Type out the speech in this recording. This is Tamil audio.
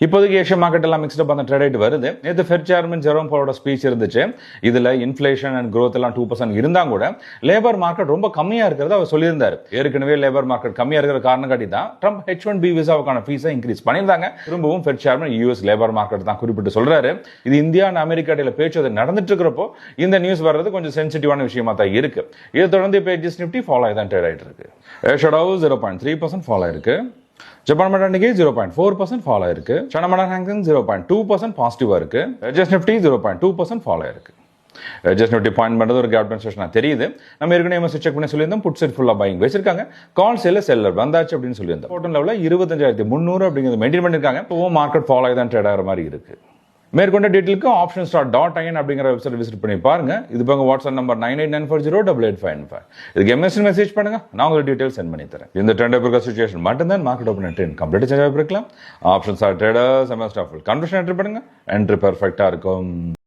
இப்போதைக்கு ஏஷியன் மார்க்கெட் எல்லாம் மிக்ஸ்டப் அந்த ட்ரேட் வருது. நேற்று ஃபெட் சேர்மன் ஜெரோம் பவலோட ஸ்பீச் இருந்துச்சு. இதுல இன்ஃபிளேஷன் அண்ட் growth எல்லாம் 2% இருந்தா கூட லேபர் மார்க்கெட் ரொம்ப கம்மியா இருக்கிறத அவர் சொல்லியிருந்தாரு. ஏற்கனவே லேபர் மார்க்கெட் கம்மியா இருக்கிற காரணம் காட்டி தான் ட்ரம்ப் H1B விசாவுக்கான ஃபீஸை இன்க்ரீஸ் பண்ணியிருந்தாங்க. திரும்பவும் fed chairman US labour market தான் குறிப்பிட்டு சொல்றாரு. இது இந்தியா அண்ட் அமெரிக்கா இடையில பேச்சு நடந்துட்டு இருக்கிறப்போ இந்த நியூஸ் வர்றது கொஞ்சம் சென்சிட்டிவான விஷயமா தான் இருக்கு. இதை தொடர்ந்து இப்போ எக்ஸிஸ் நிஃப்டி ஃபாலோ ஆகி தான் ட்ரேட் ஆயிட்டு இருக்கு. ஏஷியா 0.3% ஃபாலோ ஆயிருக்கு. ஜப்பான் மடான் நிக்கி 0.4% ஃபாலோ ஆயிருக்கு. சைனா மடான் ஹாங்காங் 0.2% பாசிட்டிவா இருக்கு. எக்ஸிஸ் நிஃப்டி 0.2% ஃபாலோ ஆயிருக்கு. ஜஸ்ட் நிஃப்டி பாயிண்ட் பண்றது ஒரு கேப் டவுன் தெரியுது. நம்ம ஏற்கனவே செக் பண்ணி சொல்லியிருந்தோம். புட் செட் ஃபுல்லா பையிங் வச்சிருக்காங்க. கால் சேல செல்லர் வந்தாச்சு அப்படின்னு சொல்லியிருந்தோம். டோட்டல் லெவல்ல 25,300 அப்படிங்கிறது மெயின்டைன் பண்ணிருக்காங்க. இப்போ மார்க்கெட் ஃபாலோ ஆகி தான் ட்ரேட் ஆகிற மாதிரி இருக்கு. மேற்கொண்ட டீட்டெயிலுக்கு optionstar.in அப்படிங்கிற வெப்சைட் விசிட் பண்ணி பாருங்க. இது போங்க வாட்ஸ்அப் நம்பர் 98940885. இதுக்கு எம்எஸ்என் மெசேஜ் பண்ணுங்க. நான் உங்களுக்கு டீடைல்ஸ் சென்ட் பண்ணி தரேன். இந்த ட்ரெண்ட் இருக்கிற சிச்சுவேஷன் மட்டும்தான் market open trend complete change ஆகிருக்கலாம். Options or traders MS staff conversion entry பண்ணுங்க. என்ட்ரி பெர்ஃபெக்ட்டா இருக்கும்.